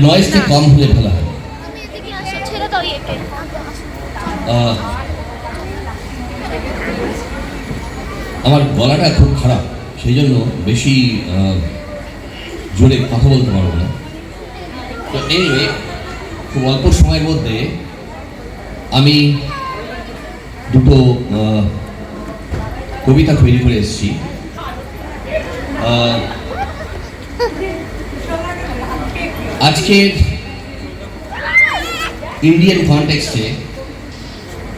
নয়েজটা কম হলে ভালো হয়। আমার গলাটা খুব খারাপ, সেই জন্য বেশি জোরে কথা বলতে পারবো না। তো এনিওয়ে, খুব অল্প সময়ের মধ্যে আমি দুটো কবিতা তৈরি করে এসেছি। আজকের ইন্ডিয়ান কনটেক্সটে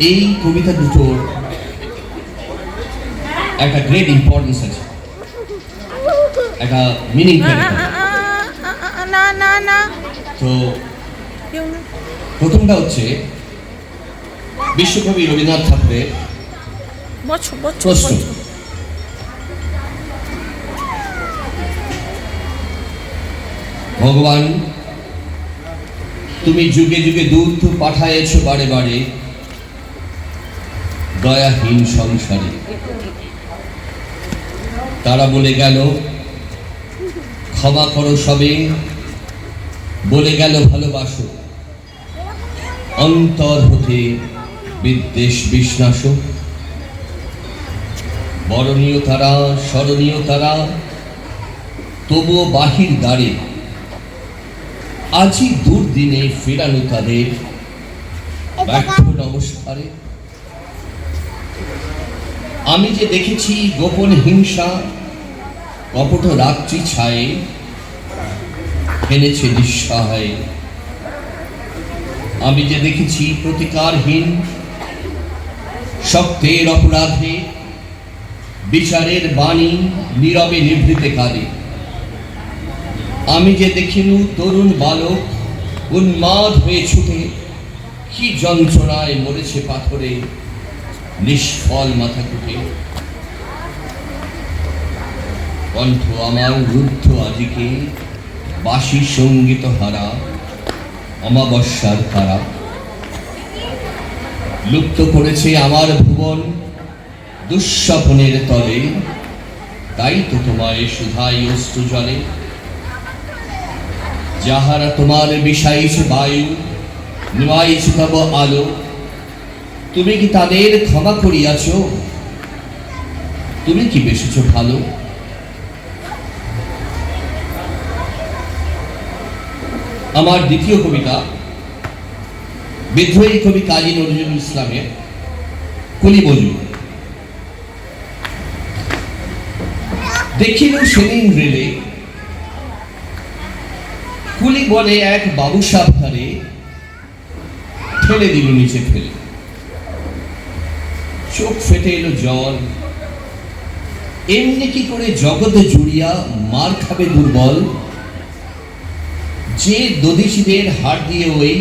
এই কবিতা দুটোর একটা গ্রেট ইম্পর্টেন্স আছে, একটা মিনিং। তো প্রথমটা হচ্ছে বিশ্বকবি রবীন্দ্রনাথ ঠাকুরের প্রশ্ন। ভগবান, তুমি যুগে যুগে দূত পাঠায়েছ বারে বারে দয়াহীন সংসারে। তারা বলে গেল ক্ষমা করো সবে, বলে গেল ভালোবাসো, অন্তর হতে বিদ্বেষ বিষ্ণাস। বরণীয় তারা, স্মরণীয় তারা, তবুও বাহির দ্বারে আজই দুর্দিনে ফেরানো তাদের ব্যর্থ নমস্কারে। আমি যে দেখেছি গোপন হিংসা কপট রাত্রি ছায়ে ফেলেছে নিঃসহায়। আমি যে দেখেছি প্রতিকারহীন শক্তের অপরাধে বিচারের বাণী নীরবে নিভৃতে কাঁদে। আমি যে দেখিনু তরুণ বালক উন্মাদ হয়ে ছুটে কি যন্ত্রণায় মরেছে পাথরে নিষ্ফল মাথা কুটে। কণ্ঠ আমার রুদ্ধ আজিকে বাসি সঙ্গীত হারা অমাবস্যার তারা। লুপ্ত করেছে আমার ভুবন দুঃস্বপ্নের তলে, তাই তো তোমায় সুধাই অশ্রু জলে। যাহারা তোমার বিষাইছে বায়ু নিমাইছে তব আলো, তুমি কি তাদের ক্ষমা করিয়াছ? তুমি কি বেসেছ ভালো? আমার দ্বিতীয় কবিতা বিদ্রোহী কবি কাজী নজরুল ইসলামের কুলি মজুর। দেখিল সেদিন রেলে কুলি বলে এক বাবু সাবধানে ঠেলে দিল নিচে ফেলে। চোখ ফেটে এলো জল, এমনি কি করে জগতে জুড়িয়া মার খাবে দুর্বল। যে দধিচিদের হাড় দিয়ে ওই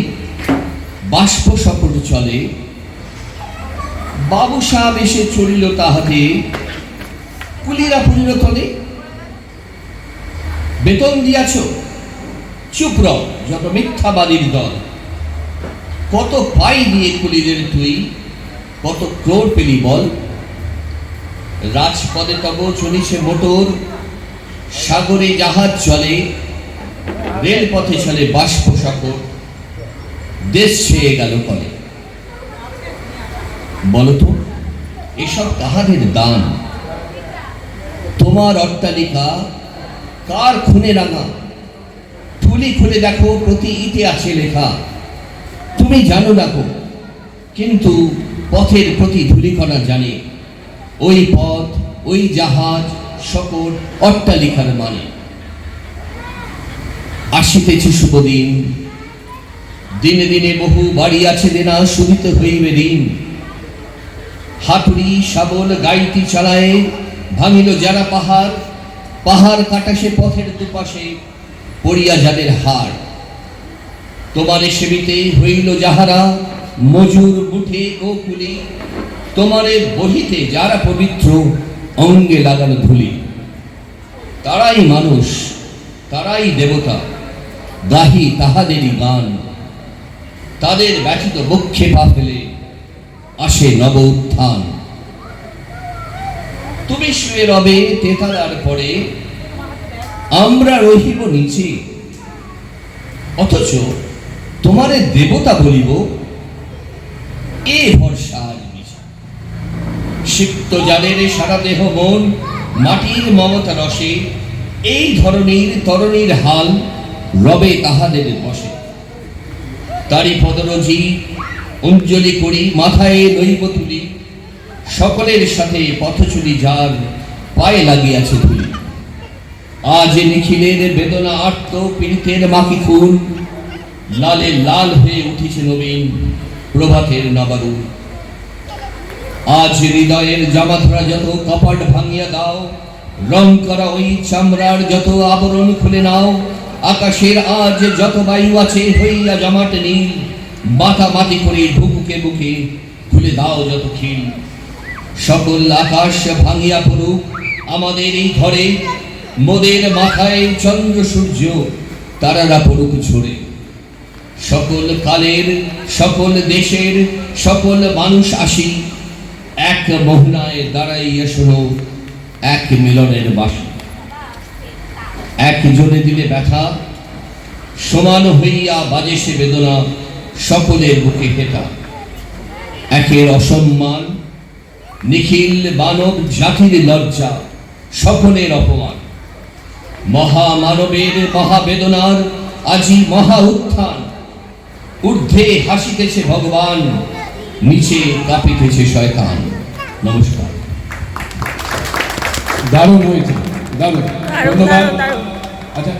বাষ্প শপট চলে, বাবু সাহেব এসে চড়িল তাহাতে কুলিরা পুরিল তলে। বেতন দিয়াছ, চুপ রও যত মিথ্যাবাদীর দল। কত পাই দিয়ে কুলিদের তুই, কত ক্রোড় পেলি বল। রাজপদে তব চলিছে মোটর, সাগরে জাহাজ চলে, রেলপথে চলে বাষ্প শকট, দেশ ছেয়ে গেল কলে। বলতো এসব কাহাদের দান? তোমার অট্টালিকা কার খুনে রাঙা? থুলি খুলে দেখো প্রতি ইটে আছে লেখা। তুমি জানো রাখো, কিন্তু পথের প্রতি ধূলিকণা জানে ওই পথ, ওই জাহাজ, সকল অট্টালিকার মানে। আসিতেছে শুভদিন, দিনে দিনে বহু বাড়ি আছে দেনা শুধিতে হইবে দিন। হাতুড়ি শাবল গাইতি চালায় ভাঙিল যারা পাহাড়, পাহাড় কাটা সে পথের দুপাশে পড়িয়া যাদের হাড়। তোমারে সেবিতে হইল যাহারা মজুর বুঠে ও কুলি, তোমারে বহিতে যারা পবিত্র অঙ্গে লাগানো ধুলি। তারাই মানুষ, তারাই দেবতা, গাহি তাহাদেরই গান। তাদের ব্যথিত বক্ষে পা ফেলে আসে নব উত্থান। তুমি শুয়ে রবে তেতালার পরে, আমরা রহিব নিচে। অথচ তোমারে দেবতা বলিব এ ভরসা আর নিছে। সিক্ত জালের সারা দেহ মন মাটির মমতা রসে, এই ধরনের তরণীর হাল রবে তাহাদের বসে। তারি পদরজি অঞ্জলি করি মাথায় লইব তুলি, সকলের সাথে পথচুলি যার পায়ে লাগিয়াছে ধুলি। আজ নিখিলের বেদনা আর্ত পীড়িতের মাকি খুন, লালে লাল হয়ে উঠিছে নবীন প্রভাতের নবারুণ। আজ হৃদয়ের জামাধরা যত কপাট ভাঙিয়া দাও, রং করা ওই চামড়ার যত আবরণ খুলে নাও। আকাশের আজ যত বায়ু আছে হইয়া জমাট নীল, মাতামাতি করে বুকে বুকে খুলে দাও যত খিল। সকল আকাশ ভাঙিয়া পড়ুক আমাদের এই ঘরে, মোদের মাথায় চন্দ্র সূর্য তারারা পড়ুক ঝরে। সকল কালের সকল দেশের সকল মানুষ আসি, এক মোহনায় দাঁড়াইয়া শোনো এক মিলনের বাসি। একজনে দিলে ব্যথা সমান হইয়া বাজে সে বেদনা, সকলের বুকে হেতা। একের অসম্মান নিখিল মানব জাতির লজ্জা, সকলের অপমান। মহামানবের মহাবেদনার আজি মহা উত্থান, ঊর্ধ্বে হাসিতেছে ভগবান, নিচে কাঁপিতেছে শয়তান। নমস্কার। দারুণ হয়েছে, দারুণ, ধন্যবাদ। আচ্ছা।